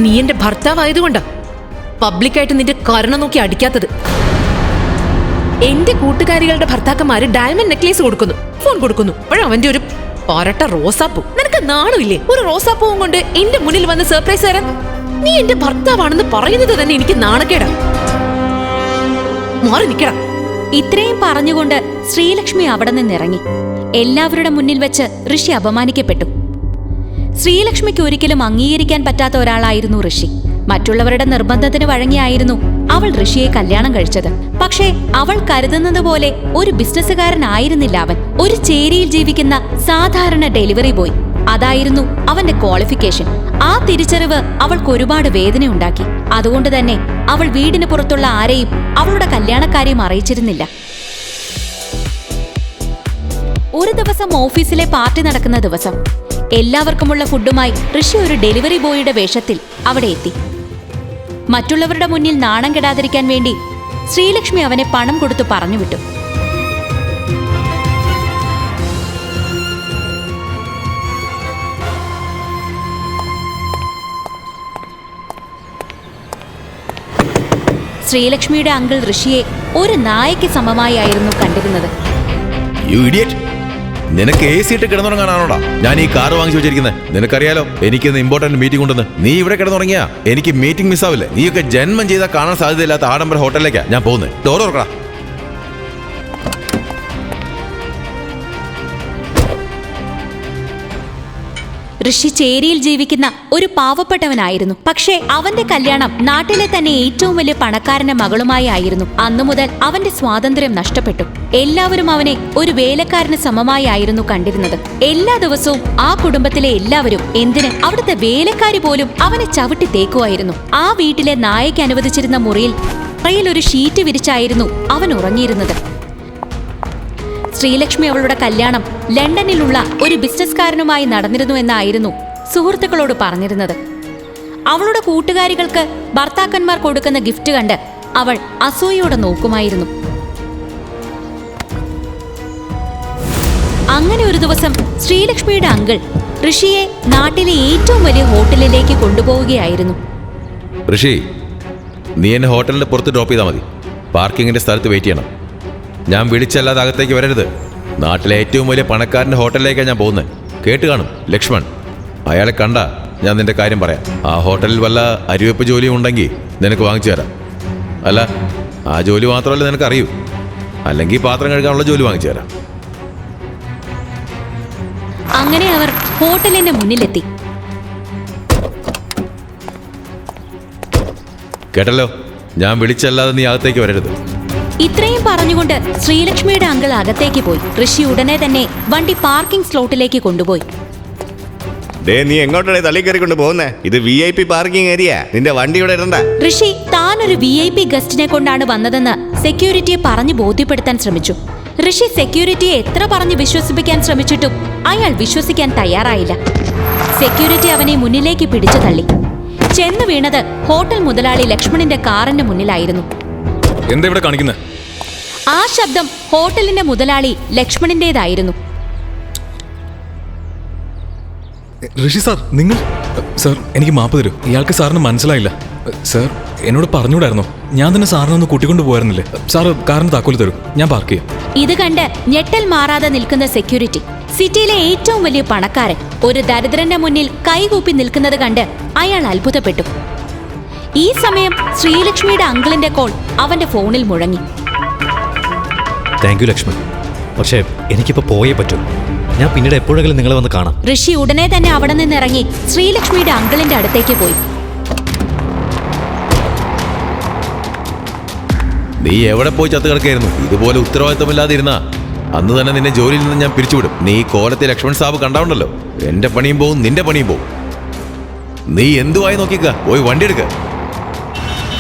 നീ എന്റെ ഭർത്താവായതുകൊണ്ടാ പബ്ലിക്കായിട്ട് നിന്റെ കരണം നോക്കി അടിക്കാത്തത്. എന്റെ കൂട്ടുകാരികളുടെ ഭർത്താക്കന്മാര് ഡയമണ്ട് നെക്ലേസ് കൊടുക്കുന്നു, ഫോൺ കൊടുക്കുന്നു. അവന്റെ ഒരു പരട്ട റോസാപ്പൂ. നിനക്ക് നാണമില്ലേ ഒരു റോസാപ്പൂവും കൊണ്ട് എന്റെ മുന്നിൽ വന്ന് സർപ്രൈസ് തരാൻ? നീ എന്റെ ഭർത്താവാണെന്ന് പറയുന്നത് തന്നെ എനിക്ക് നാണക്കേടാ. മാറി നിൽക്കടാ. ഇത്രയും പറഞ്ഞുകൊണ്ട് ശ്രീലക്ഷ്മി അവിടെ നിന്നിറങ്ങി. എല്ലാവരുടെ മുന്നിൽ വെച്ച് ഋഷി അപമാനിക്കപ്പെട്ടു. ശ്രീലക്ഷ്മിക്ക് ഒരിക്കലും അംഗീകരിക്കാൻ പറ്റാത്ത ഒരാളായിരുന്നു ഋഷി. മറ്റുള്ളവരുടെ നിർബന്ധത്തിന് വഴങ്ങിയായിരുന്നു അവൾ ഋഷിയെ കല്യാണം കഴിച്ചത്. പക്ഷേ അവൾ കരുതുന്നത് പോലെ ഒരു ബിസിനസ്സുകാരനായിരുന്നില്ല അവൻ. ഒരു ചേരിയിൽ ജീവിക്കുന്ന സാധാരണ ഡെലിവറി ബോയ്. അതായിരുന്നു അവന്റെ ക്വാളിഫിക്കേഷൻ. ആ തിരിച്ചറിവ് അവൾക്ക് ഒരുപാട് വേദനയുണ്ടാക്കി. അതുകൊണ്ട് തന്നെ അവൾ വീടിന് പുറത്തുള്ള ആരെയും അവളുടെ കല്യാണക്കാരെയും അറിയിച്ചിരുന്നില്ല. ഒരു ദിവസം ഓഫീസിലെ പാർട്ടി നടക്കുന്ന ദിവസം എല്ലാവർക്കുമുള്ള ഫുഡുമായി ഋഷി ഒരു ഡെലിവറി ബോയിയുടെ വേഷത്തിൽ അവിടെ എത്തി. മറ്റുള്ളവരുടെ മുന്നിൽ നാണം കെടാതിരിക്കാൻ വേണ്ടി ശ്രീലക്ഷ്മി അവനെ പണം കൊടുത്തു പറഞ്ഞുവിട്ടു. ശ്രീലക്ഷ്മിയുടെ അങ്കിൾ ഋഷിയെ ഒരു നായയ്ക്ക് സമമായായിരുന്നു കണ്ടിരുന്നത്. നിനക്ക് AC ഇട്ട് കിടന്നുറങ്ങാനാണോടാ ഞാൻ ഈ കാർ വാങ്ങിച്ചു വെച്ചിരിക്കുന്നത്? നിനക്കറിയാലോ എനിക്കിന്ന് ഇമ്പോർട്ടന്റ് മീറ്റിംഗ് ഉണ്ടെന്ന്. നീ ഇവിടെ കിടന്നുറങ്ങിയാ എനിക്ക് മീറ്റിംഗ് മിസ്സാവില്ലേ? നീയൊക്കെ ജന്മം ചെയ്താൽ കാണാൻ സാധ്യതയില്ലാത്ത ആഡംബര ഹോട്ടലിലേക്കാ ഞാൻ പോകുന്നത്. ഡോർ തുറക്കടാ. ഋഷി ചേരിയിൽ ജീവിക്കുന്ന ഒരു പാവപ്പെട്ടവനായിരുന്നു. പക്ഷേ അവന്റെ കല്യാണം നാട്ടിലെ തന്നെ ഏറ്റവും വലിയ പണക്കാരന്റെ മകളുമായി ആയിരുന്നു. അന്നു മുതൽ അവന്റെ സ്വാതന്ത്ര്യം നഷ്ടപ്പെട്ടു. എല്ലാവരും അവനെ ഒരു വേലക്കാരന് സമമായി ആയിരുന്നു കണ്ടിരുന്നത്. എല്ലാ ദിവസവും ആ കുടുംബത്തിലെ എല്ലാവരും, എന്തിന് അവിടുത്തെ വേലക്കാരി പോലും അവനെ ചവിട്ടി തേക്കുമായിരുന്നു. ആ വീട്ടിലെ നായയ്ക്ക് അനുവദിച്ചിരുന്ന മുറിയിൽ ഒരു ഷീറ്റ് വിരിച്ചായിരുന്നു അവൻ ഉറങ്ങിയിരുന്നത്. ശ്രീലക്ഷ്മി അവളുടെ കല്യാണം ലണ്ടനിലുള്ള ഒരു ബിസിനസ്സുകാരനുമായി നടന്നിരുന്നു എന്നായിരുന്നു സുഹൃത്തുക്കളോട് പറഞ്ഞിരുന്നത്. അവളുടെ കൂട്ടുകാരികൾക്ക് ഭർത്താക്കന്മാർ കൊടുക്കുന്ന ഗിഫ്റ്റ് കണ്ട് അവൾ അസൂയയോടെ നോക്കുമായിരുന്നു. അങ്ങനെ ഒരു ദിവസം ശ്രീലക്ഷ്മിയുടെ അങ്കിൾ ഋഷിയെ നാട്ടിലെ ഏറ്റവും വലിയ ഹോട്ടലിലേക്ക് കൊണ്ടുപോവുകയായിരുന്നു. ഋഷി, നീ എന്നെ ഹോട്ടലിന്റെ പുറത്ത് ഡ്രോപ്പ് ചെയ്താൽ മതി. പാർക്കിങ്ങിന്റെ സ്ഥലത്ത് വെയിറ്റ് ചെയ്യണം. ഞാൻ വിളിച്ചല്ലാതെ അകത്തേക്ക് വരരുത്. നാട്ടിലെ ഏറ്റവും വലിയ പണക്കാരൻ്റെ ഹോട്ടലിലേക്കാണ് ഞാൻ പോകുന്നത്. കേട്ട് കാണും, ലക്ഷ്മൺ. അയാളെ കണ്ട ഞാൻ നിന്റെ കാര്യം പറയാം. ആ ഹോട്ടലിൽ വല്ല അരിവെപ്പ് ജോലിയും ഉണ്ടെങ്കിൽ നിനക്ക് വാങ്ങിച്ചു തരാം. അല്ല, ആ ജോലി മാത്രമല്ല നിനക്ക് അറിയൂ. അല്ലെങ്കിൽ പാത്രം കഴുകാനുള്ള ജോലി വാങ്ങിച്ചു തരാം. അങ്ങനെ അവർ ഹോട്ടലിന്റെ മുന്നിലെത്തി. കേട്ടല്ലോ, ഞാൻ വിളിച്ചല്ലാതെ നീ അകത്തേക്ക് വരരുത്. ഇത്രയും പറഞ്ഞുകൊണ്ട് ശ്രീലക്ഷ്മിയുടെ അങ്കിൾ അകത്തേക്ക് പോയി. ഋഷി ഉടനെ തന്നെ വണ്ടി പാർക്കിംഗ് സ്ലോട്ടിലേക്ക് കൊണ്ടുപോയി. നീ എങ്ങോട്ടാണ് തള്ളി കയറിക്കൊണ്ട് പോകുന്നേ? ഇത് VIP പാർക്കിംഗ് ഏരിയ. നിന്റെ വണ്ടി ഇവിടെ ഇടണ്ട. ഋഷി താനൊരു VIP ഗസ്റ്റിനെ കൊണ്ടാണ് വന്നതെന്ന് സെക്യൂരിറ്റിയെ പറഞ്ഞു ബോധ്യപ്പെടുത്താൻ ശ്രമിച്ചു. ഋഷി സെക്യൂരിറ്റിയെ എത്ര പറഞ്ഞു വിശ്വസിപ്പിക്കാൻ ശ്രമിച്ചിട്ടും അയാൾ വിശ്വസിക്കാൻ തയ്യാറായില്ല. സെക്യൂരിറ്റി അവനെ മുന്നിലേക്ക് പിടിച്ചു തള്ളി. ചെന്ന് വീണത് ഹോട്ടൽ മുതലാളി ലക്ഷ്മണിന്റെ കാറിന്റെ മുന്നിലായിരുന്നു. എന്താ ഇവിടെ കാണിക്കുന്നത്? ആ ശബ്ദം ഹോട്ടലിന്റെ മുതലാളി ലക്ഷ്മണിന്റേതായിരുന്നു. ഋഷി സാർ, നിങ്ങൾ? സാർ, എനിക്ക് മാപ്പ് തരൂ. ഇയാൾക്ക് സാറിന് മനസ്സിലായില്ല. സാർ, എന്നോട് പറഞ്ഞുകൂടായിരുന്നോ? ഞാൻ തന്നെ സാറിനെ ഒന്ന് കൂട്ടിക്കൊണ്ട് പോയായിരുന്നില്ലേ? സാർ കാറിന് താക്കോല് തരൂ, ഞാൻ പാർക്ക് ചെയ്യാം. ഇത് കണ്ട് ഞെട്ടൽ മാറാതെ നിൽക്കുന്ന സെക്യൂരിറ്റി, സിറ്റിയിലെ ഏറ്റവും വലിയ പണക്കാരൻ, ഒരു ദരിദ്രന്റെ മുന്നിൽ കൈകൂപ്പി നിൽക്കുന്നത് കണ്ട് അയാൾ അത്ഭുതപ്പെട്ടു. ഈ സമയം ശ്രീലക്ഷ്മിയുടെ അങ്കിളിന്റെ കോൾ അവന്റെ ഫോണിൽ മുഴങ്ങി. താങ്ക് യു ലക്ഷ്മൺ, പക്ഷേ എനിക്കിപ്പോ പോയേ പറ്റൂ. ഞാൻ പിന്നീട് എപ്പോഴെങ്കിലും നിങ്ങളെ വന്ന് കാണാം. ഋഷി ഉടനെ തന്നെ അവിടെ നിന്നിറങ്ങി ശ്രീലക്ഷ്മിയുടെ അങ്കിളിന്റെ അടുത്തേക്ക് പോയി. നീ എവിടെ പോയി ചത്തു കിടക്കായിരുന്നു? ഇതുപോലെ ഉത്തരവാദിത്തമില്ലാതെ ഇരുന്നാ അന്ന് തന്നെ നിന്നെ ജോലിയിൽ നിന്ന് ഞാൻ പിരിച്ചുവിടും. നീ കോലത്തെ ലക്ഷ്മൺ സാബ് കണ്ടാവുണ്ടല്ലോ, എന്റെ പണിയും പോവും, നിന്റെ പണിയും പോവും. നീ എന്തുവായി നോക്കിക്ക, പോയി വണ്ടി എടുക്ക.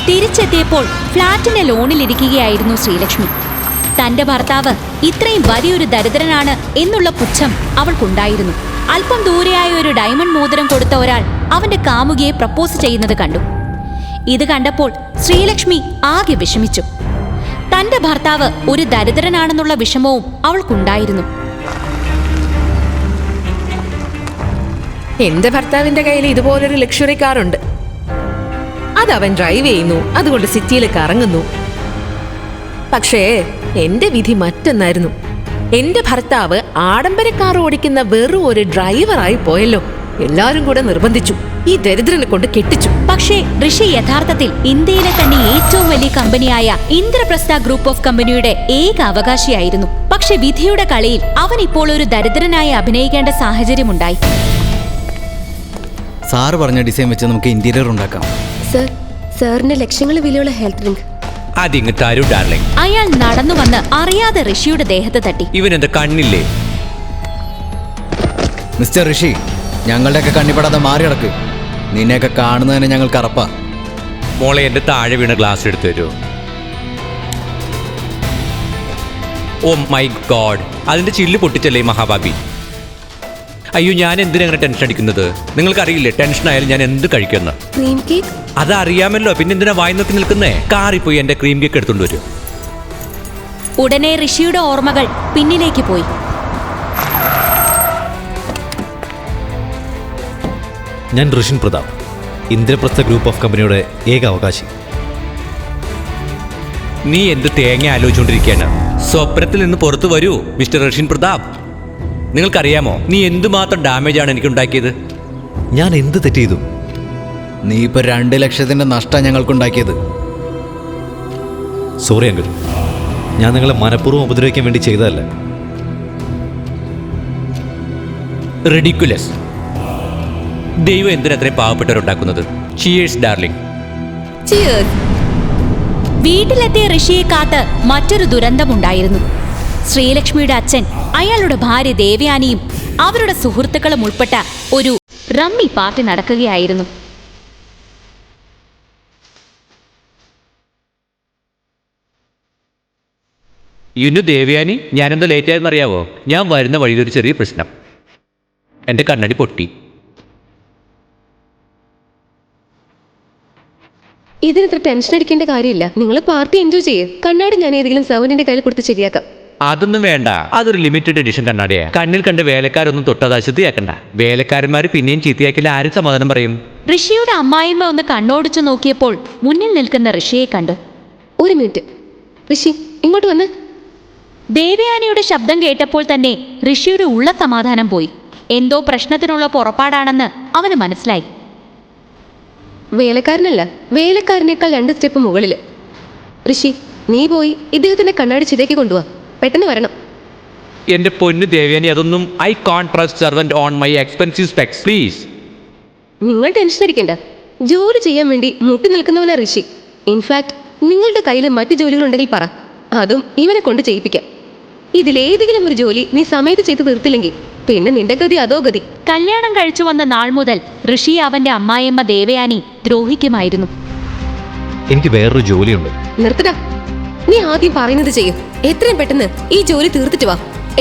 തിരിച്ചെത്തിയപ്പോൾ ഫ്ളാറ്റിന്റെ ലോണിലിരിക്കുകയായിരുന്നു ശ്രീലക്ഷ്മി. തന്റെ ഭർത്താവ് ഇത്രയും വലിയൊരു ദരിദ്രനാണ് എന്നുള്ള പുച്ഛം അവൾക്കുണ്ടായിരുന്നു. അല്പം ദൂരെയായ ഒരു ഡയമണ്ട് മോതിരം കൊടുത്ത ഒരാൾ അവന്റെ കാമുകിയെ പ്രപ്പോസ് ചെയ്യുന്നത് കണ്ടു. ഇത് കണ്ടപ്പോൾ ശ്രീലക്ഷ്മി ആകെ വിഷമിച്ചു. തന്റെ ഭർത്താവ് ഒരു ദരിദ്രനാണെന്നുള്ള വിഷമവും അവൾക്കുണ്ടായിരുന്നു. എന്റെ ഭർത്താവിന്റെ കയ്യിൽ ഇതുപോലൊരു ലക്ഷറി കാറുണ്ട്. അത് അവൻ ഡ്രൈവ് ചെയ്യുന്നു, അതുകൊണ്ട് സിറ്റിയിൽ കറങ്ങുന്നു. പക്ഷേ എന്റെ വിധി മറ്റൊന്നായിരുന്നു. എന്റെ ഭർത്താവ് ആഡംബര കാർ ഓടിക്കുന്ന വെറും ഒരു ഡ്രൈവറായി പോയല്ലോ. എല്ലാരും കൂടെ നിർബന്ധിച്ചു, ഈ ദരിദ്രനെ കൊണ്ട് കെട്ടിച്ചു. പക്ഷേ ഋഷി യഥാർത്ഥത്തിൽ ഇന്ത്യയിലെ തന്നെ ഏറ്റവും വലിയ കമ്പനിയായ ഇന്ദ്രപ്രസ്ഥ ഗ്രൂപ്പ് ഓഫ് കമ്പനിയുടെ ഏക അവകാശിയായിരുന്നു. പക്ഷെ വിധിയുടെ കളിയിൽ അവൻ ഇപ്പോൾ ഒരു ദരിദ്രനായി അഭിനയിക്കേണ്ട സാഹചര്യമുണ്ടായി. സാറ് പറഞ്ഞ ഡിസൈൻ വെച്ച് നമുക്ക് ഇന്റീരിയർ ഉണ്ടാക്കാം. സർ, സാറിന്റെ ലക്ഷ്യങ്ങൾ വിലയുള്ള ഹെൽത്ത് ഡ്രിങ്ക്. അതിങ്ങ് തരൂ ഡാർലിംഗ്. അയാൾ നടന്നു വന്ന് അറിയാതെ ഋഷിയുടെ ദേഹത്ത് തട്ടി. ഇവനെന്താ കണ്ണില്ലേ? മിസ്റ്റർ ഋഷി, ഞങ്ങളുടെയൊക്കെ കണ്ണിപ്പെടാതെ മാറി കിടക്ക്. നിന്നെയൊക്കെ കാണുന്നതിന് ഞങ്ങൾക്ക് അറപ്പാ. മോളെ, എന്റെ താഴെ വീണ ഗ്ലാസ് എടുത്തു തരൂ. ഓ മൈ ഗോഡ്, അതിന്റെ ചില്ല് പൊട്ടിച്ചല്ലേ മഹാഭാബി. അയ്യോ, ഞാൻ എന്തിനങ്ങനെ ടെൻഷൻ അടിക്കുന്നത്? നിങ്ങൾക്കറിയില്ലേ ടെൻഷൻ ആയാലും ഞാൻ എന്ത് കഴിക്കുമെന്ന്? Cream cake. അതറിയാമല്ലോ, പിന്നെ എന്തിനാ വായി നോക്കി നിൽക്കുന്നേ? കാറിൽ പോയി എന്റെ ക്രീം കേക്ക് എടുത്തോണ്ട് വരും. ഉടനെ ഋഷിയുടെ ഓർമ്മകൾ പിന്നിലേക്ക് പോയി. ഞാൻ ഋഷിൻ പ്രതാപ്, ഇന്ദ്രപ്രസ്ഥ ഗ്രൂപ്പ് ഓഫ് കമ്പനിയുടെ ഏക അവകാശി. നീ എന്ത് തേങ്ങ ആലോചിച്ചുകൊണ്ടിരിക്കുകയാണ്? സ്വപ്നത്തിൽ നിന്ന് പുറത്തു വരൂ മിസ്റ്റർ ഋഷിൻ പ്രതാപ്. നിങ്ങൾക്കറിയാമോ നീ എന്തുമാത്രം ഡാമേജാണ് എനിക്കുണ്ടാക്കിയത്? ഞാൻ എന്ത് തെറ്റ് ചെയ്തു? നീ ഇപ്പൊ 2 ലക്ഷത്തിന്റെ നഷ്ടം ഞങ്ങൾക്കുണ്ടാക്കിയത്. സോറി അങ്കിൾ, ഞാൻ നിങ്ങളെ മനഃപൂർവ്വം ഉപദ്രവിക്കാൻ വേണ്ടി ചെയ്തതല്ല. റിഡിക്കുലസ്. ദൈവം എന്തിനത്രയും പാവപ്പെട്ടവരുണ്ടാക്കുന്നത്? Cheers darling. ചിയേഴ്സ്. വീട്ടിലെത്തിയ ഋഷിയെ കാത്ത് മറ്റൊരു ദുരന്തമുണ്ടായിരുന്നു. ശ്രീലക്ഷ്മിയുടെ അച്ഛൻ അയാളുടെ ഭാര്യ ദേവയാനിയും അവരുടെ സുഹൃത്തുക്കളും ഉൾപ്പെട്ട ഒരു റമ്മി പാർട്ടി നടക്കുകയായിരുന്നു. യുനു ദേവയാനി, ഞാനെന്താ ലേറ്റ് ആയെന്ന് അറിയാവോ? ഞാൻ വരുന്ന വഴിയിലൊരു ചെറിയ പ്രശ്നം. എൻ്റെ കണ്ണടി പൊട്ടി. ഇതിനിത്ര ടെൻഷൻ അടിക്കേണ്ട കാര്യമില്ല. നിങ്ങൾ പാർട്ടി എൻജോയ് ചെയ്യേ. കണ്ണാടി ഞാൻ ഏതെങ്കിലും സെവനിന്റെ കയ്യിൽ കൊടുത്ത് ശരിയാക്കാം. അതൊന്നും വേണ്ട, അതൊരു ലിമിറ്റഡ് എഡിഷൻ കണ്ണാടിയാ. കണ്ണിൽ കണ്ട് വേലക്കാരൊന്നും തൊട്ടത് അശുദ്ധിയാക്കണ്ട. വേലക്കാരന്മാർ പിന്നെയും ചീത്തയാക്കില്ല, ആരും സമാധാനം പറയും? ഋഷിയുടെ അമ്മായിമ്മ ഒന്ന് കണ്ണോടിച്ചു നോക്കിയപ്പോൾ മുന്നിൽ നിൽക്കുന്ന ഋഷിയെ കണ്ടു. ഒരു മിനിറ്റ് ഋഷി, ഇങ്ങോട്ട് വന്ന്. ദേവയാനിയുടെ ശബ്ദം കേട്ടപ്പോൾ തന്നെ ഋഷിയുടെ ഉള്ള സമാധാനം പോയി. എന്തോ പ്രശ്നത്തിനുള്ള പുറപ്പാടാണെന്ന് അവന് മനസ്സിലായി. വേലക്കാരനല്ല, വേലക്കാരനേക്കാൾ 2 സ്റ്റെപ്പ് മുകളിൽ. ഋഷി, നീ പോയി ഇദ്ദേഹത്തിന്റെ കണ്ണാടി ശരിയാക്കി കൊണ്ടുപോവാ. പെട്ടെന്ന് വരണം. എൻ്റെ പൊന്നു ദേവയാനി, അതൊന്നും I കോണ്ട് trust servant on my expensive specs, please. നിങ്ങൾ ടെൻഷൻ അടിക്കണ്ട. ജോലി ചെയ്യാൻ വേണ്ടി മുട്ടി നിൽക്കുന്നവനാ ഋഷി. ഇൻഫാക്ട് നിങ്ങളുടെ കയ്യിൽ മറ്റു ജോലികളുണ്ടെങ്കിൽ പറ, അതും ഇവനെ കൊണ്ട് ചെയ്യിപ്പിക്കാം. ഇതിലേതെങ്കിലും ഒരു ജോലി നീ സമയത്ത് ചെയ്ത് തീർത്തില്ലെങ്കിൽ പിന്നെ നിന്റെ ഗതി അതോ ഗതി. കല്യാണം കഴിച്ചു വന്ന നാൾ മുതൽ ഋഷി അവന്റെ അമ്മായിയമ്മ ദേവയാനി ദ്രോഹിക്കുമായിരുന്നു. എനിക്ക് വേറൊരു ജോലിയുണ്ട്. നിർത്തടാ. നീ ആദ്യം പറയുന്നത് ചെയ്യും. എത്രയും പെട്ടെന്ന് ഈ ജോലി തീർത്തിട്ട് വാ.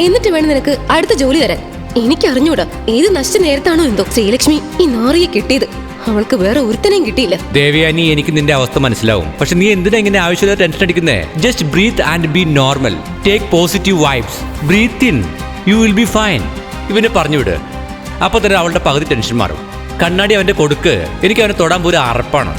എന്നിട്ട് വേണം നിനക്ക് അടുത്ത ജോലി തരാൻ. എനിക്ക് അറിഞ്ഞൂടാ ഏത് നശിച്ച നേരത്താണോ എന്തോ ശ്രീലക്ഷ്മി ഈ നാറിയെ കിട്ടിയത്. അവൾക്ക് വേറെ ഒരുത്തനെയും കിട്ടിയില്ല. ദേവയാനി, എനിക്ക് നിന്റെ അവസ്ഥ മനസ്സിലാവും. പക്ഷെ നീ എന്തിനാ ഇങ്ങനെ ആവശ്യമില്ലാതെ ടെൻഷൻ അടിക്കുന്നേ? Just breathe and be normal. Take positive vibes. Breathe in, you will be fine. ഇവനെ പറഞ്ഞുവിട്. അപ്പോൾ തന്നെ അവളുടെ പകുതി ടെൻഷൻ മാറും. കണ്ണാടി അവൻ്റെ കൊടുക്ക്. എനിക്ക് അവനെ തൊടാൻ പോലും അറപ്പാണ്.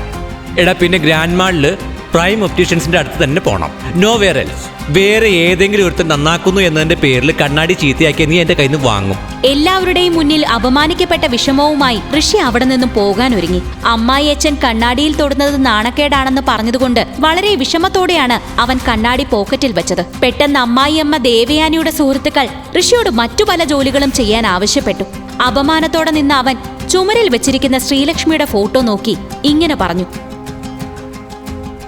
എടാ, പിന്നെ ഗ്രാൻഡ് മാളില് പ്രൈം ഒപ്റ്റീഷ്യൻസിന്റെ അടുത്ത് തന്നെ പോകണം. Nowhere else. വേറെ ഏതെങ്കിലും ഒരുത്തൻ നന്നാക്കുന്നു എന്നതിന്റെ പേരിൽ കണ്ണാടി ചീത്തയാക്കിയ നീ എന്റെ കയ്യിൽ നിന്ന് വാങ്ങും. എല്ലാവരുടെയും മുന്നിൽ അപമാനിക്കപ്പെട്ട വിഷമവുമായി ഋഷി അവിടെ നിന്നും പോകാൻ ഒരുങ്ങി. അമ്മായിയച്ഛൻ കണ്ണാടിയിൽ തൊടുന്നത് നാണക്കേടാണെന്ന് പറഞ്ഞതുകൊണ്ട് വളരെ വിഷമത്തോടെയാണ് അവൻ കണ്ണാടി പോക്കറ്റിൽ വെച്ചത്. പെട്ടെന്ന് അമ്മായിയമ്മ ദേവയാനിയുടെ സുഹൃത്തുക്കൾ ഋഷിയോട് മറ്റു പല ജോലികളും ചെയ്യാൻ ആവശ്യപ്പെട്ടു. അപമാനത്തോടെ നിന്ന് അവൻ ചുമരിൽ വെച്ചിരിക്കുന്ന ശ്രീലക്ഷ്മിയുടെ ഫോട്ടോ നോക്കി ഇങ്ങനെ പറഞ്ഞു: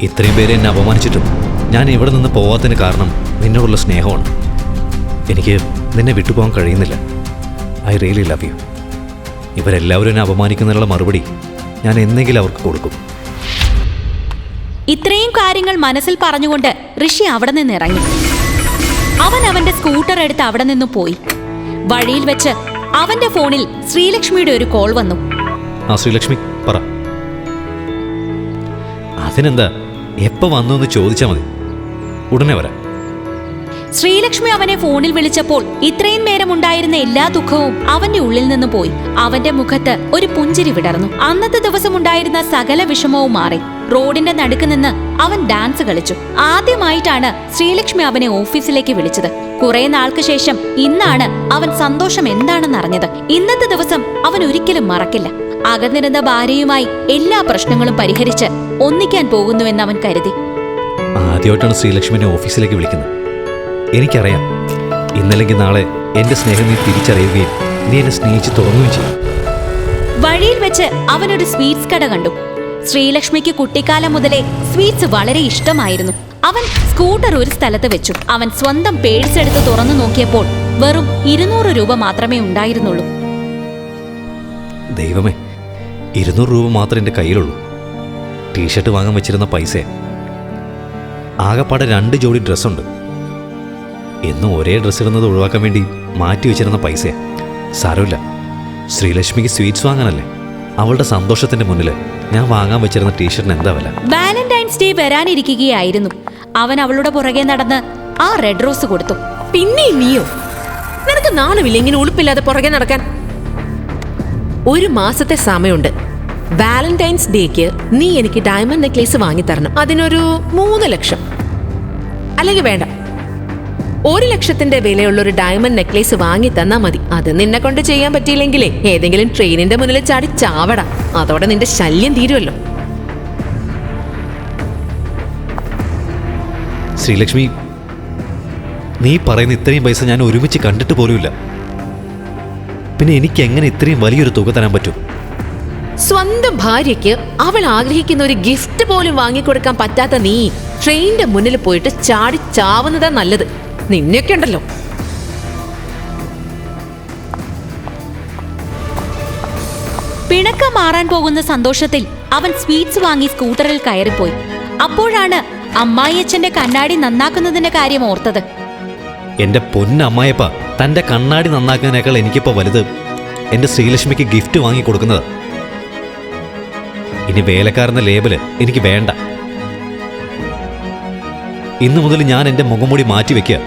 ഇത്രയും പേരെ എന്നെ അപമാനിച്ചിട്ടും ഞാൻ ഇവിടെ നിന്ന് പോവാത്തതിന് കാരണം നിന്നോടുള്ള സ്നേഹമാണ്. എനിക്ക് നിന്നെ വിട്ടുപോകാൻ കഴിയുന്നില്ല. I really love you. ഇവരെല്ലാവരും എന്നെ അപമാനിക്കുന്നതിനുള്ള മറുപടി ഞാൻ എന്തെങ്കിലും അവർക്ക് കൊടുക്കും. ഇത്രയും കാര്യങ്ങൾ മനസ്സിൽ പറഞ്ഞുകൊണ്ട് ഋഷി അവിടെ നിന്ന് ഇറങ്ങി. അവൻ അവന്റെ സ്കൂട്ടർ എടുത്ത് അവിടെ നിന്നും പോയി. വഴിയിൽ വെച്ച് അവന്റെ ഫോണിൽ ശ്രീലക്ഷ്മിയുടെ ഒരു കോൾ വന്നു. ആ ശ്രീലക്ഷ്മി, പറ. അതിനെന്താ, എപ്പോൾ വന്നു എന്ന് ചോദിച്ചാൽ മതി, ഉടനെ വരാം. ശ്രീലക്ഷ്മി അവനെ ഫോണിൽ വിളിച്ചപ്പോൾ ഇത്രയും നേരം ഉണ്ടായിരുന്ന എല്ലാ ദുഃഖവും അവന്റെ ഉള്ളിൽ നിന്ന് പോയി. അവന്റെ മുഖത്ത് ഒരു പുഞ്ചിരി വിടർന്നു. അന്നത്തെ ദിവസം ഉണ്ടായിരുന്ന സകല വിഷമവും മാറി. റോഡിന്റെ നടുക്ക് നിന്ന് അവൻ ഡാൻസ് കളിച്ചു. ആദ്യമായിട്ടാണ് ശ്രീലക്ഷ്മി അവനെ ഓഫീസിലേക്ക് വിളിച്ചത്. കുറെ നാൾക്ക് ശേഷം ഇന്നാണ് അവൻ സന്തോഷം എന്താണെന്ന് അറിഞ്ഞത്. ഇന്നത്തെ ദിവസം അവൻ ഒരിക്കലും മറക്കില്ല. അകന്നിരുന്ന ഭാര്യയുമായി എല്ലാ പ്രശ്നങ്ങളും പരിഹരിച്ച് ഒന്നിക്കാൻ പോകുന്നുവെന്ന് അവൻ കരുതി. ആദ്യമായിട്ടാണ് ശ്രീലക്ഷ്മിനെ ഓഫീസിലേക്ക് വിളിക്കുന്നത്. എനിക്കറിയാം, ഇന്നല്ലെങ്കിൽ നാളെ എന്റെ സ്നേഹം നീ തിരിച്ചറിയുകയും നീ എന്നെ സ്നേഹിച്ച് തുടങ്ങുകയും ചെയ്യും. വഴിയിൽ വെച്ച് അവനൊരു സ്വീറ്റ്സ് കട കണ്ടു. ശ്രീലക്ഷ്മിക്ക് കുട്ടിക്കാലം മുതലേ സ്വീറ്റ്സ് വളരെ ഇഷ്ടമായിരുന്നു. അവൻ സ്കൂട്ടർ ഒരു സ്ഥലത്ത് വെച്ചു. അവൻ സ്വന്തം പേഴ്സ് എടുത്ത് തുറന്നു നോക്കിയപ്പോൾ വെറും 200 രൂപ മാത്രമേ ഉണ്ടായിരുന്നുള്ളൂ. ദൈവമേ, 200 രൂപ മാത്രമേ എൻ്റെ കയ്യിലുള്ളൂ. ടീഷർട്ട് വാങ്ങാൻ വെച്ചിരുന്ന പൈസ, ആകെപ്പാടെ 2 ജോഡി ഡ്രസ്സുണ്ട്. എന്നും ഒരേ ഡ്രസ്സ് ഇടുന്നത് ഒഴിവാക്കാൻ വേണ്ടി മാറ്റി വെച്ചിരുന്ന പൈസ. സാരമില്ല, ശ്രീലക്ഷ്മിക്ക് സ്വീറ്റ്സ് വാങ്ങാനല്ലേ. അവളുടെ സന്തോഷത്തിന്റെ മുന്നിൽ ഞാൻ വാങ്ങാൻ വെച്ചിരുന്ന ടീഷർട്ടിന് എന്താ വില? വാലന്റൈൻസ് ഡേ വരാനിരിക്കുകയായിരുന്നു. അവൻ അവളുടെ പുറകെ നടന്ന് ആ റെഡ് റോസ് കൊടുത്തു. പിന്നെ നീയോ? നിനക്ക് നാണമില്ല ഇങ്ങനെ ഉളുപ്പില്ലാതെ പുറകെ നടക്കാൻ? 1 മാസത്തെ സമയമുണ്ട്. വാലന്റൈൻസ് ഡേക്ക് നീ എനിക്ക് ഡയമണ്ട് നെക്ലേസ് വാങ്ങിത്തരണം. അതിനൊരു 3 ലക്ഷം. അല്ലെങ്കിൽ വേണ്ട, 1 ലക്ഷത്തിന്റെ വിലയുള്ള ഒരു ഡയമണ്ട് നെക്ലേസ് വാങ്ങി തന്നാ മതി. അത് നിന്നെ കൊണ്ട് ചെയ്യാൻ പറ്റിയില്ലെങ്കിലേ ഏതെങ്കിലും ട്രെയിനിന്റെ മുന്നിൽ ചാടി ചാവടാ. അതോടെ നിന്റെ ശല്യം തീരുമല്ലോ. ശ്രീലക്ഷ്മി, നീ പറയുന്ന ഇത്രയും പൈസ ഞാൻ ഒരുമിച്ച് കണ്ടിട്ട് പോലുമില്ല. പിന്നെ എനിക്ക് എങ്ങനെ ഇത്രയും വലിയൊരു തുക തരാൻ പറ്റും? സ്വന്തം ഭാര്യയ്ക്ക് അവൾ ആഗ്രഹിക്കുന്ന ഒരു ഗിഫ്റ്റ് പോലും വാങ്ങിക്കൊടുക്കാൻ പറ്റാത്ത നീ ട്രെയിനിന്റെ മുന്നിൽ പോയിട്ട് ചാടി ചാവുന്നതാ നല്ലത്. നിന്നെയൊക്കെ ഉണ്ടല്ലോ. പിണക്കം മാറാൻ പോകുന്ന സന്തോഷത്തിൽ അവൻ സ്വീറ്റ്സ് വാങ്ങി സ്കൂട്ടറിൽ കയറിപ്പോയി. അപ്പോഴാണ് അമ്മായിയച്ഛന്റെ കണ്ണാടി നന്നാക്കുന്നതിന്റെ കാര്യം ഓർത്തത്. എന്റെ പൊന്നമ്മായപ്പ, തന്റെ കണ്ണാടി നന്നാക്കുന്നതിനേക്കാൾ എനിക്കിപ്പോ വലുത് എന്റെ ശ്രീലക്ഷ്മിക്ക് ഗിഫ്റ്റ് വാങ്ങി കൊടുക്കുന്നത്. ഇനി വേലക്കാരെന്ന ലേബല് എനിക്ക് വേണ്ട. ഇന്നു മുതൽ ഞാൻ എന്റെ മുഖംമൂടി മാറ്റി വെക്കുക.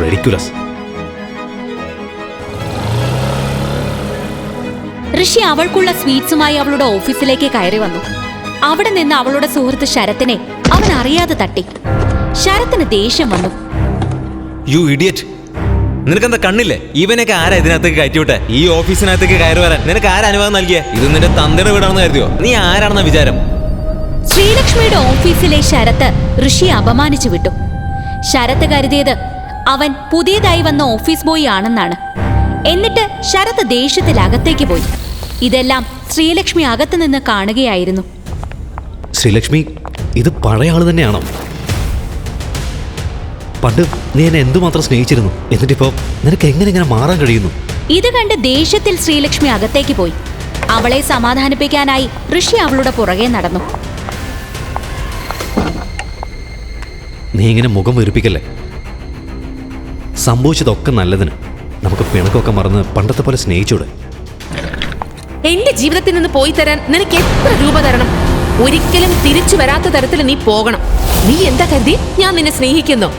റെഡിക്കുലസ്. ഋഷി അവൾക്കുള്ള സ്വീറ്റ്സുമായി അവളുടെ ഓഫീസിലേക്ക് കയറി വന്നു. അവിടെ നിന്ന് അവളുടെ സുഹൃത്ത് ശരത്തിനെ അവൻ അറിയാതെ തട്ടി. ശരത്തിന് ദേഷ്യം വന്നു. യു ഇഡിയറ്റ്, നിനക്കെന്താ കണ്ണില്ലേ? ഇവനൊക്കെ ആരാ ഇതിനകത്തേക്ക് കയറ്റിവിട്ടെ? ഈ ഓഫീസിനകത്തേക്ക് കയറി വരാൻ നിനക്ക് ആരാ അനുവാദം നൽകിയേ? ഇത് നിന്റെ തന്തയുടെ വീടാണെന്ന് കരുതിയോ? നീ ആരാണെന്ന വിചാരം? ശ്രീലക്ഷ്മിയുടെ ഓഫീസിലെ ശരത്ത് ഋഷിയെ അപമാനിച്ചു വിട്ടു. ശരത്ത് കരുതിയത് അവൻ പുതിയതായി വന്ന ഓഫീസ് ബോയ് ആണെന്നാണ്. എന്നിട്ട് ശരത്ത് ദേഷ്യത്തിൽ അകത്തേക്ക് പോയി. ഇതെല്ലാം ശ്രീലക്ഷ്മി അകത്തു നിന്ന് കാണുകയായിരുന്നു. ശ്രീലക്ഷ്മി, ഇത് പഴയ ആള് തന്നെയാണോ? പണ്ട് നീ എന്നെ എന്തുമാത്രം സ്നേഹിച്ചിരുന്നു, എന്നിട്ടിപ്പോ നിനക്ക് എങ്ങനെ ഇങ്ങനെ മാറാൻ കഴിയുന്നു? ഇത് കണ്ട് ദേഷ്യത്തിൽ ശ്രീലക്ഷ്മി അകത്തേക്ക് പോയി. അവളെ സമാധാനിപ്പിക്കാനായി ഋഷി അവളുടെ പുറകെ നടന്നു. നീ ഇങ്ങനെ മുഖം വെറുപ്പിക്കല്ലേ. സംഭവിച്ചതൊക്കെ നല്ലതിന്. നമുക്ക് പിണക്കൊക്കെ മറന്ന് പണ്ടത്തെ പോലെ സ്നേഹിച്ചൂടെ? എന്റെ ജീവിതത്തിൽ നിന്ന് പോയി തരാൻ നിനക്ക് എത്ര രൂപ തരണം? ഒരിക്കലും തിരിച്ചു വരാത്ത തരത്തിൽ നീ പോകണം. നീ എന്താ കരുതി ഞാൻ നിന്നെ സ്നേഹിക്കുന്നോ?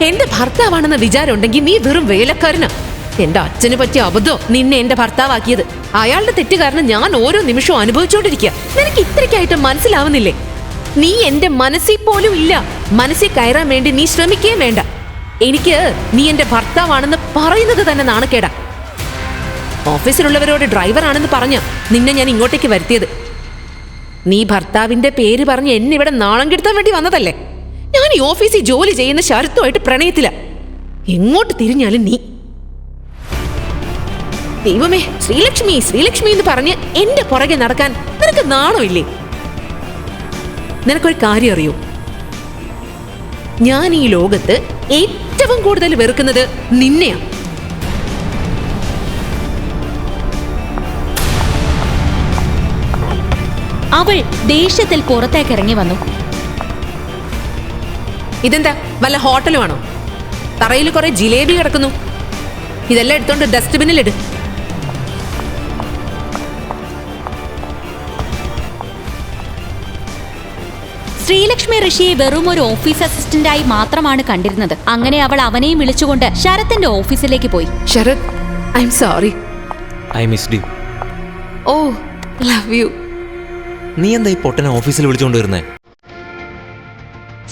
എന്റെ ഭർത്താവാണെന്ന വിചാരം ഉണ്ടെങ്കിൽ നീ വെറും വേലക്കാരനാ. എന്റെ അച്ഛന് പറ്റിയ അബദ്ധം നിന്നെ എന്റെ ഭർത്താവാക്കിയത്. അയാളുടെ തെറ്റ് കാരണം ഞാൻ ഓരോ നിമിഷവും അനുഭവിച്ചോണ്ടിരിക്കുക. നിനക്ക് ഇത്രയ്ക്കായിട്ട് മനസ്സിലാവുന്നില്ലേ? നീ എന്റെ മനസ്സിൽ പോലും ഇല്ല. മനസ്സിൽ കയറാൻ വേണ്ടി നീ ശ്രമിക്കുകയും വേണ്ട. എനിക്ക് നീ എന്റെ ഭർത്താവാണെന്ന് പറയുന്നത് തന്നെ നാണക്കേടാ. ഓഫീസിലുള്ളവരോട് ഡ്രൈവറാണെന്ന് പറഞ്ഞ നിന്നെ ഞാൻ ഇങ്ങോട്ടേക്ക് വരുത്തിയത്. നീ ഭർത്താവിന്റെ പേര് പറഞ്ഞ് എന്നെ ഇവിടെ നാണം കെടുത്താൻ വേണ്ടി വന്നതല്ലേ? ഞാൻ ഈ ഓഫീസിൽ ജോലി ചെയ്യുന്ന ശരത്തുമായിട്ട് പ്രണയത്തില. എങ്ങോട്ട് തിരിഞ്ഞാലും നീ. ദൈവമേ, ശ്രീലക്ഷ്മി ശ്രീലക്ഷ്മി എന്ന് പറഞ്ഞ് എന്റെ പുറകെ നടക്കാൻ നിനക്ക് നാണമില്ലേ? നിനക്കൊരു കാര്യം അറിയോ? ഞാൻ ഈ ലോകത്ത് ഏറ്റവും കൂടുതൽ വെറുക്കുന്നത് നിന്നെയാണ്. അവൾ ദേഷ്യത്തിൽ പുറത്തേക്ക് ഇറങ്ങി വന്നു. ഇതെന്താ വല്ല ഹോട്ടലുമാണോ? തറയിൽ കുറെ ജിലേബി കിടക്കുന്നു. ഇതെല്ലാം എടുത്തോണ്ട് ഡസ്റ്റ്ബിന്നിലിട്. ശ്രീലക്ഷ്മി ഋഷിയെ വെറും ഒരു ഓഫീസ് അസിസ്റ്റന്റായി മാത്രമാണ് കണ്ടിരുന്നത്. അങ്ങനെ അവൾ അവനെയും വിളിച്ചുകൊണ്ട് ശരത്തിന്റെ ഓഫീസിലേക്ക് പോയി. Sharath, I'm sorry. I missed you. Oh, love you. നീ എന്താ ഈ പൊട്ടനെ ഓഫീസിൽ വിളിച്ചുകൊണ്ട് വരുന്നേ?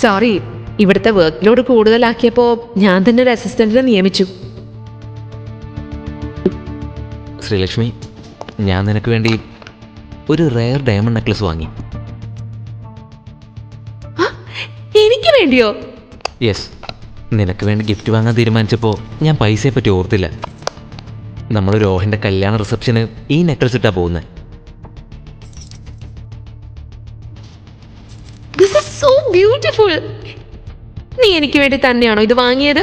സോറി, ഇവിടുത്തെ വർക്ക് ലോഡ് കൂടുതലാക്കിയപ്പോ ഞാൻ തന്നെ ഒരു അസിസ്റ്റന്റിനെ നിയമിച്ചു. ശ്രീലക്ഷ്മി, ഞാൻ നിനക്ക് വേണ്ടി ഒരു റെയർ ഡയമണ്ട് നെക്ലസ് വാങ്ങി. എനിക്ക് വേണ്ടിയോ? യെസ്, നിനക്ക് വേണ്ടി ഗിഫ്റ്റ് വാങ്ങാൻ തീരുമാനിച്ചപ്പോൾ ഞാൻ പൈസയെ പറ്റി ഓർത്തില്ല. നമ്മൾ രോഹൻ്റെ കല്യാണ റിസപ്ഷന് ഈ നെക്ലസ് ഇട്ടാ പോകുന്നത്. This is so beautiful. നീ എനിക്ക് വേണ്ടി തന്നെയാണോ ഇത് വാങ്ങിയത്?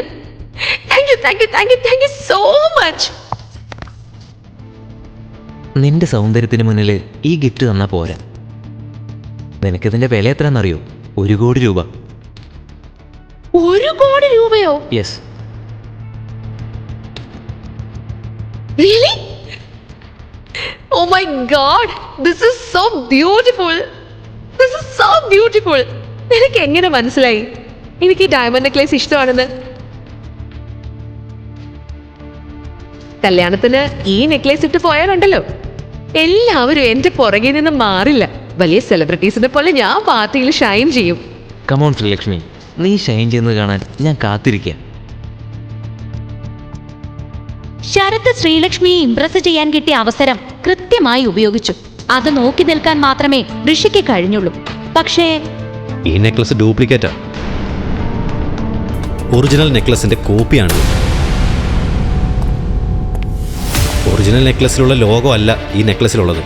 Thank you, thank you, thank you, thank you so much. നിന്റെ സൗന്ദര്യത്തിന് മുന്നിൽ ഈ ഗിഫ്റ്റ് തന്നാൽ പോരാ. നിനക്കിതിൻ്റെ വില എത്രയാണെന്നറിയോ? 1 കോടി രൂപ. 1 കോടി രൂപയോ? Yes. Really? Oh my God, this is so beautiful. This is so beautiful. നിനക്ക് എങ്ങനെ മനസ്സിലായി എനിക്ക് ഈ ഡയമണ്ട് നെക്ലേസ് ഇഷ്ടമാണെന്ന്? കല്യാണത്തിന് ഈ നെക്ലേസ് ഇട്ട് പോയാലുണ്ടല്ലോ, എല്ലാവരും എന്റെ പുറകിൽ നിന്ന് മാറില്ല. വലിയ സെലിബ്രിറ്റീസിനെ പോലെ ഞാൻ പാർട്ടിയിൽ ഷൈൻ ചെയ്യും. കമോൺ ശ്രീലക്ഷ്മി, നീ ഷൈൻ ചെയ്യുന്നത് കാണാൻ ഞാൻ കാത്തിരിക്കുക. ശരത് ശ്രീലക്ഷ്മിയെ ഇംപ്രസ് ചെയ്യാൻ കിട്ടിയ അവസരം കൃത്യമായി ഉപയോഗിച്ചു. അത് നോക്കി നിൽക്കാൻ മാത്രമേ ഋഷിക്ക് കഴിഞ്ഞുള്ളൂ. പക്ഷേ ഈ നെക്ലസ് ഡ്യൂപ്ലിക്കേറ്റാ. ഒറിജിനൽ നെക്ലസിന്റെ കോപ്പിയാണ്. ഒറിജിനൽ നെക്ലസിലുള്ള ലോഗോ അല്ല ഈ നെക്ലസിലുള്ളത്.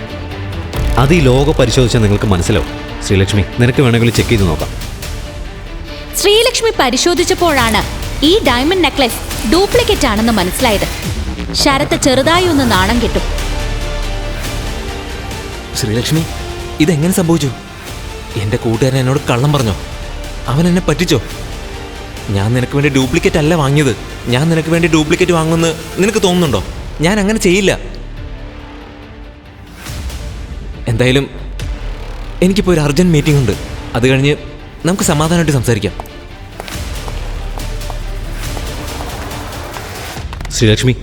അത് ഈ ലോഗോ പരിശോധിച്ചാൽ നിങ്ങൾക്ക് മനസ്സിലാവും. ശ്രീലക്ഷ്മി, നിനക്ക് വേണമെങ്കിൽ ചെക്ക് ചെയ്ത് നോക്കാം. ശ്രീലക്ഷ്മി പരിശോധിച്ചപ്പോഴാണ് ഈ ഡയമണ്ട് നെക്ലസ് ഡ്യൂപ്ലിക്കേറ്റ് ആണെന്ന് മനസ്സിലായത്. ശരത് ചെറുതായി ഒന്ന് നാണം കെട്ടു. ശ്രീലക്ഷ്മി, ഇതെങ്ങനെ സംഭവിച്ചു? എൻ്റെ കൂട്ടുകാരൻ എന്നോട് കള്ളം പറഞ്ഞോ? അവൻ എന്നെ പറ്റിച്ചോ? ഞാൻ നിനക്ക് വേണ്ടി ഡ്യൂപ്ലിക്കേറ്റ് അല്ല വാങ്ങിയത്. ഞാൻ നിനക്ക് വേണ്ടി ഡ്യൂപ്ലിക്കേറ്റ് വാങ്ങുമെന്ന് നിനക്ക് തോന്നുന്നുണ്ടോ? ഞാൻ അങ്ങനെ ചെയ്യില്ല. എന്തായാലും എനിക്കിപ്പോൾ ഒരു അർജൻറ്റ് മീറ്റിംഗ് ഉണ്ട്. അത് കഴിഞ്ഞ് നമുക്ക് സമാധാനമായിട്ട് സംസാരിക്കാം. ശ്രീലക്ഷ്മി,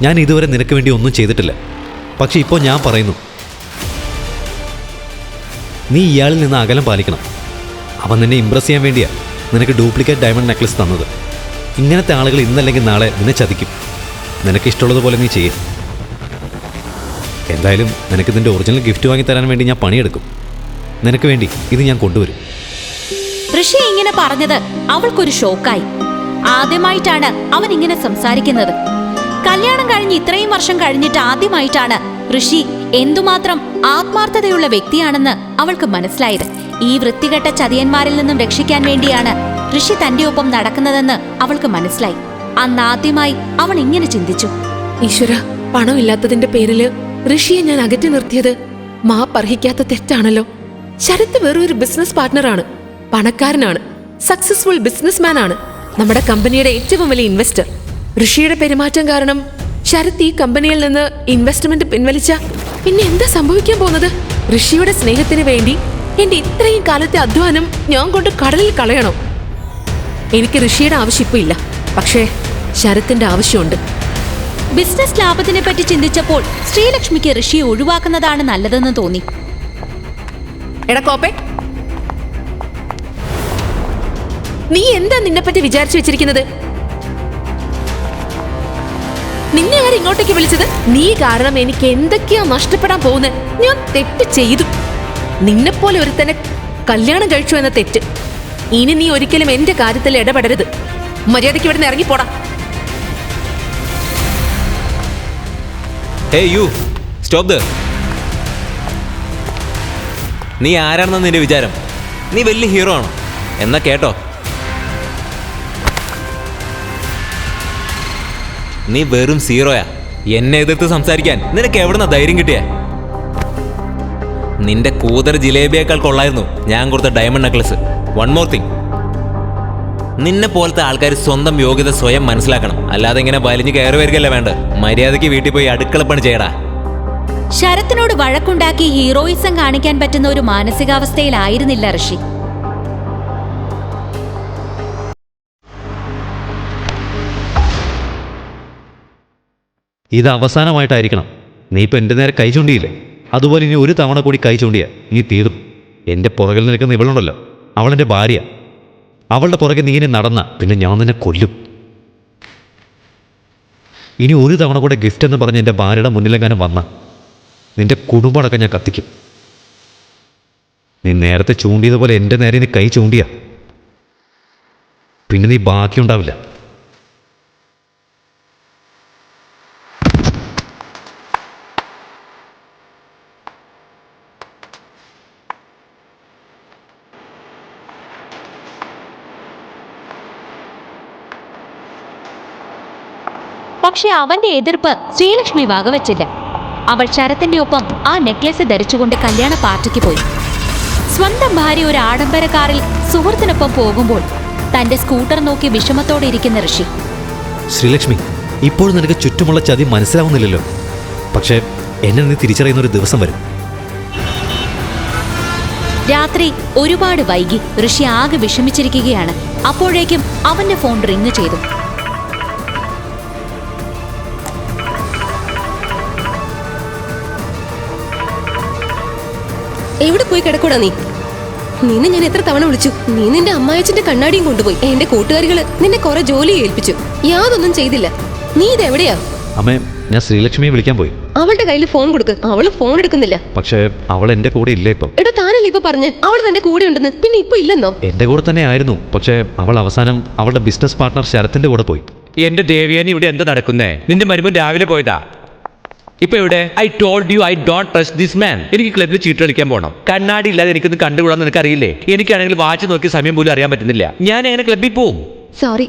ഞാൻ ഇതുവരെ നിനക്ക് വേണ്ടി ഒന്നും ചെയ്തിട്ടില്ല. പക്ഷെ ഇപ്പോൾ ഞാൻ പറയുന്നു, നീ ഇയാളിൽ നിന്ന് അകലം പാലിക്കണം. അവൻ നിന്നെ ഇംപ്രസ് ചെയ്യാൻ വേണ്ടിയാ നിനക്ക് ഡ്യൂപ്ലിക്കേറ്റ് ഡയമണ്ട് നെക്ലസ് തന്നത്. ഇങ്ങനത്തെ ആളുകൾ ഇന്നല്ലെങ്കിൽ നാളെ നിന്നെ ചതിക്കും. നിനക്ക് ഇഷ്ടമുള്ളതുപോലെ നീ ചെയ്യും. എന്തായാലും നിനക്ക് ഇതിൻ്റെ ഒറിജിനൽ ഗിഫ്റ്റ് വാങ്ങി തരാൻ വേണ്ടി ഞാൻ പണിയെടുക്കും. നിനക്ക് വേണ്ടി ഇത് ഞാൻ കൊണ്ടുവരും. ഋഷി ഇങ്ങനെ പറഞ്ഞത് അവൾക്കൊരു ഷോക്കായി. ആദ്യമായിട്ടാണ് അവൻ ഇങ്ങനെ സംസാരിക്കുന്നത്. കല്യാണം കഴിഞ്ഞ് ഇത്രയും വർഷം കഴിഞ്ഞിട്ട് ആദ്യമായിട്ടാണ് ഋഷി എന്തുമാത്രം ആത്മാർത്ഥതയുള്ള വ്യക്തിയാണെന്ന് അവൾക്ക് മനസ്സിലായത്. ഈ വൃത്തികെട്ട ചതിയന്മാരിൽ നിന്നും രക്ഷിക്കാൻ വേണ്ടിയാണ് ഋഷി തന്റെ ഒപ്പം നടക്കുന്നതെന്ന് അവൾക്ക് മനസ്സിലായി. അന്നാദ്യമായി അവൾ ഇങ്ങനെ ചിന്തിച്ചു, ഈശ്വര, പണമില്ലാത്തതിന്റെ പേരില് ഋഷിയെ ഞാൻ അകറ്റി നിർത്തിയത് മാപ്പർഹിക്കാത്ത തെറ്റാണല്ലോ. ശരത് വെറും ഒരു ബിസിനസ് പാർട്ട്ണറാണ്, പണക്കാരനാണ്, സക്സസ്ഫുൾ ബിസിനസ്മാൻ ആണ്, നമ്മുടെ കമ്പനിയുടെ ഏറ്റവും വലിയ ഇൻവെസ്റ്റർ. ഋഷിയുടെ പെരുമാറ്റം കാരണം ശരത് ഈ കമ്പനിയിൽ നിന്ന് ഇൻവെസ്റ്റ്മെന്റ് പിൻവലിച്ച പിന്നെ എന്താ സംഭവിക്കാൻ പോകുന്നത്? ഋഷിയുടെ സ്നേഹത്തിന് വേണ്ടി എന്റെ ഇത്രയും കാലത്തെ അധ്വാനം ഞാൻ കൊണ്ട് കടലിൽ കളയണോ? എനിക്ക് ഋഷിയുടെ ആവശ്യം ഇപ്പൊ ഇല്ല, പക്ഷേ ശരത്തിന്റെ ആവശ്യമുണ്ട്. ബിസിനസ് ലാഭത്തിനെ പറ്റി ചിന്തിച്ചപ്പോൾ ശ്രീലക്ഷ്മിക്ക് ഋഷിയെ ഒഴിവാക്കുന്നതാണ് നല്ലതെന്ന് തോന്നി. എടാ കോപ്പേ, നീ എന്താ നിന്നെ പറ്റി വിചാരിച്ചു വെച്ചിരിക്കുന്നത്? നിന്നെ ആരും ഇങ്ങോട്ടേക്ക് വിളിച്ചത്? നീ കാരണം എനിക്ക് എന്തൊക്കെയാ നഷ്ടപ്പെടാൻ പോകുന്നത്. ഞാൻ തെറ്റ് ചെയ്തു. നിന്നെപ്പോലെ ഒരുത്തനെ കല്യാണം കഴിച്ചു എന്ന തെറ്റ്. ഇനി നീ ഒരിക്കലും എന്റെ കാര്യത്തിൽ ഇടപെടരുത്. മര്യാദയ്ക്ക് ഇവിടുന്ന് ഇറങ്ങിപ്പോടാ. Hey you, stop the. നീ ആരാണെന്ന് നിന്റെ വിചാരം? നീ വലിയ ഹീറോ ആണോ? എന്നാ കേട്ടോ, നീ വെറും സീറോയാ. എന്നെ എതിർത്ത് സംസാരിക്കാൻ നിനക്ക് എവിടുന്ന ധൈര്യം കിട്ടിയ? നിന്റെ കൂതർ ജിലേബിയേക്കാൾ കൊള്ളായിരുന്നു ഞാൻ കൊടുത്ത diamond necklace. One more thing, നിന്നെ പോലത്തെ ആൾക്കാർ സ്വന്തം യോഗ്യത സ്വയം മനസ്സിലാക്കണം. അല്ലാതെ ഇങ്ങനെ വലിഞ്ഞ് കയറി വരികയല്ല വേണ്ട. മര്യാദയ്ക്ക് വീട്ടിൽ പോയി അടുക്കളപ്പണി ചെയ്യടാ. ശരത്തിനോട് വഴക്കുണ്ടാക്കി ഹീറോയിസം കാണിക്കാൻ പറ്റുന്ന ഒരു മാനസികാവസ്ഥയിലായിരുന്നില്ല ഋഷി. ഇത് അവസാനമായിട്ടായിരിക്കണം. നീ ഇപ്പം എൻ്റെ നേരെ കൈ ചൂണ്ടിയില്ലേ, അതുപോലെ ഇനി ഒരു തവണ കൂടി കൈ ചൂണ്ടിയ നീ തീരും. എൻ്റെ പുറകിൽ നിൽക്കുന്ന ഇവളുണ്ടല്ലോ, അവളെൻ്റെ ഭാര്യ. അവളുടെ പുറകെ നീ ഇനി നടന്ന പിന്നെ ഞാൻ നിന്നെ കൊല്ലും. ഇനി ഒരു തവണ കൂടെ ഗിഫ്റ്റ് എന്ന് പറഞ്ഞ് എൻ്റെ ഭാര്യയുടെ മുന്നിലെങ്ങാനും വന്ന നിന്റെ കുടുംബമടക്കം ഞാൻ കത്തിക്കും. നീ നേരത്തെ ചൂണ്ടിയതുപോലെ എൻ്റെ നേരെ നീ കൈ ചൂണ്ടിയ പിന്നെ നീ ബാക്കിയുണ്ടാവില്ല. പക്ഷെ അവന്റെ എതിർപ്പ് ശ്രീലക്ഷ്മി വകവെച്ചില്ല. അവൾ ശരത്തിന്റെ ഒപ്പം ആ നെക്ലേസ് ധരിച്ചുകൊണ്ട് കല്യാണ പാർട്ടിക്ക് പോയി. സ്വന്തം ഭാര്യ ഒരു ആഡംബര കാറിൽ സുഹൃത്തിനൊപ്പം പോകുമ്പോൾ തന്റെ സ്കൂട്ടർ നോക്കി വിഷമത്തോടെ ഇരിക്കുന്ന ഋഷി. ശ്രീലക്ഷ്മി, ഇപ്പോൾ നിനക്ക് ചുറ്റുമുള്ള ചതി മനസ്സിലാവുന്നില്ലല്ലോ. പക്ഷേ എന്നെ നീ തിരിച്ചറിയുന്ന ഒരു ദിവസം വരും. രാത്രി ഒരുപാട് വൈകി. ഋഷി ആകെ വിഷമിച്ചിരിക്കുകയാണ്. അപ്പോഴേക്കും അവന്റെ ഫോൺ റിങ് ചെയ്തു. എവിടെ പോയി കിടക്കൂടാ നീ? നിന്നെ ഞാൻ എത്ര തവണ വിളിച്ചു. നീ നിന്റെ അമ്മായച്ചന്റെ കണ്ണാടിയും കൊണ്ടുപോയി. എന്റെ കൂട്ടുകാരികള് നിന്നെ കുറെ ജോലി ഏൽപ്പിച്ചു, യാതൊന്നും ചെയ്തില്ല. നീ ഇതെവിടെയാ? അമ്മേ, ഞാൻ ശ്രീലക്ഷ്മിയെ വിളിക്കാൻ പോയി. അവളുടെ കയ്യിൽ ഫോൺ കൊടുക്ക്. അവള് ഫോൺ എടുക്കുന്നില്ല. പക്ഷേ അവൾ എൻ്റെ കൂടെ ഇല്ല ഇപ്പം. എടോ, താനല്ലേ ഇപ്പൊ പറഞ്ഞ് അവൾ തന്റെ കൂടെ ഉണ്ടെന്ന്, പിന്നെ ഇപ്പൊ ഇല്ലെന്നോ? എൻ്റെ കൂടെ തന്നെ ആയിരുന്നു. പക്ഷേ അവൾ അവസാനം അവളുടെ ബിസിനസ് പാർട്ണർ ശരത്തിന്റെ കൂടെ പോയി. എന്റെ ദേവിയാനി, ഇവിടെ എന്താ നടക്കുന്നേ? നിന്റെ മരുമൻ രാവിലെ പോയതാ, ഇപ്പൊ എവിടെ? I told you I don't trust this man. എനിക്ക് ക്ലബിൽ ചീട്ട് കളിക്കാൻ പോകണം. കണ്ണാടി ഇല്ലാതെ എനിക്കൊന്ന് കണ്ടുകൂടാന്ന് നിനക്ക് അറിയില്ലേ? എനിക്കാണെങ്കിൽ വാച്ച് നോക്കി സമയം പോലും അറിയാൻ പറ്റുന്നില്ല. ഞാൻ എങ്ങനെ ക്ലബിൽ പോവും? സോറി,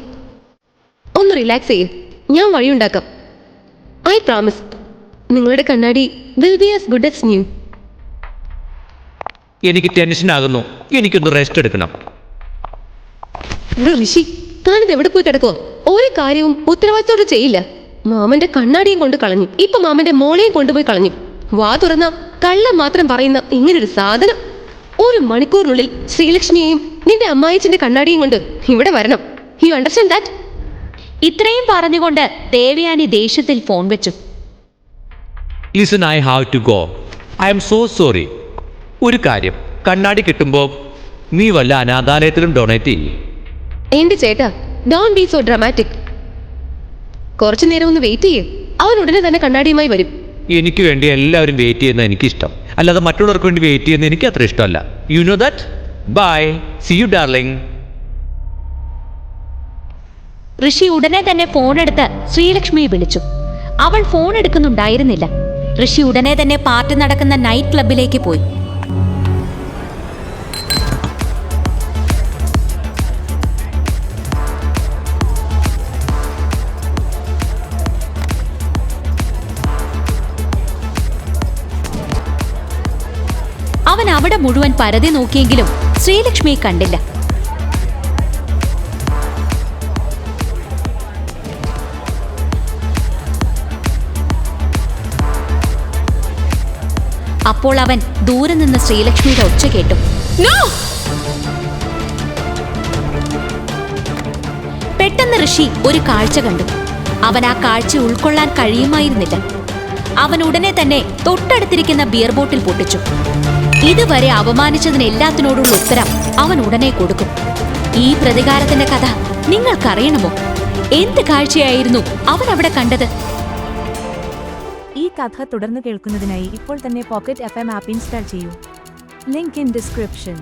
ഒന്ന് റിലാക്സ് ചെയ്യ്. ഞാൻ വഴിയുണ്ടാക്കാം. I promise. നിങ്ങളുടെ കണ്ണാടി will be as good as new. എനിക്ക് ടെൻഷൻ ആകുന്നു. എനിക്കൊന്ന് റെസ്റ്റ് എടുക്കണം. ഋഷി, താനിത് എവിടെ പോയി കിടക്കുവോ? ഒരു കാര്യവും ഉത്തരവാദിത്തോടെ ചെയ്യില്ല. മാമന്റെ കണ്ണാടിയും കൊണ്ട് കളഞ്ഞു. ഇപ്പൊ മാമന്റെ മോളെയും കൊണ്ടുപോയി കളഞ്ഞു. വാ തുറന്ന കള്ളം മാത്രം പറയുന്ന ഇങ്ങനൊരു സാധനം. ഒരു മണിക്കൂറിനുള്ളിൽ ശ്രീലക്ഷ്മിയെയും നിന്റെ അമ്മായിച്ചന്റെ കണ്ണാടിയും കൊണ്ട് ഇവിടെ വരണം. You understand that? ഇത്രയും പറഞ്ഞുകൊണ്ട് ദേവയാനി ദേഷ്യത്തിൽ ഫോൺ വെച്ചു. Listen, I have to go. I'm so sorry. ഒരു കാര്യം, കണ്ണാടി കിട്ടുമ്പോൾ നീ വല്ല അനാഥാലയത്തിലും ഡൊണേറ്റ് ചെയ്യും. എന്റെ ചേട്ടാ, ഡോണ്ട് ബി സോ ഡ്രാമാറ്റിക്. കുറച്ചു നേരം ഒന്ന് വെയിറ്റ് ചെയ്യേ. അവൻ ഉടനെ തന്നെ കണ്ണാടിയുമായി വരും. എനിക്ക് വേണ്ടി എല്ലാവരും വെയിറ്റ് ചെയ്യുന്നത് എനിക്കിഷ്ടം, അല്ലാതെ മറ്റുള്ളവർക്ക് വേണ്ടി വെയിറ്റ് ചെയ്യുന്നത് എനിക്ക് അത്ര ഇഷ്ടമല്ല. You know that. Bye, see you darling. Rishi ഉടനെ തന്നെ ഫോൺ എടുത്ത് ശ്രീലക്ഷ്മിയെ വിളിച്ചു. അവൾ ഫോൺ എടുക്കുന്നുണ്ടായിരുന്നില്ല. ഋഷി ഉടനെ തന്നെ പാർട്ടി നടക്കുന്ന നൈറ്റ് ക്ലബിലേക്ക് പോയി. അവൻ അവിടെ മുഴുവൻ പരതി നോക്കിയെങ്കിലും ശ്രീലക്ഷ്മിയെ കണ്ടില്ല. അപ്പോൾ അവൻ ദൂരെ നിന്ന് ശ്രീലക്ഷ്മിയുടെ ഒച്ച കേട്ടു. പെട്ടെന്ന് ഋഷി ഒരു കാഴ്ച കണ്ടു. അവൻ ആ കാഴ്ച ഉൾക്കൊള്ളാൻ കഴിയുമായിരുന്നില്ല. അവൻ ഉടനെ തന്നെ തൊട്ടടുത്തിരിക്കുന്ന ബിയർ ബോട്ടിൽ പൊട്ടിച്ചു. ഇതുവരെ അപമാനിച്ചതിന് എല്ലാത്തിനോടുള്ള ഉത്തരം അവൻ ഉടനെ കൊടുക്കും. ഈ പ്രതികാരത്തിന്റെ കഥ നിങ്ങൾക്കറിയണമോ? എന്ത് കാഴ്ചയായിരുന്നു അവൻ അവിടെ കണ്ടത്? ഈ കഥ തുടർന്ന് കേൾക്കുന്നതിനായി ഇപ്പോൾ തന്നെ പോക്കറ്റ് FM ആപ്പ് ഇൻസ്റ്റാൾ ചെയ്യൂ. Link in description.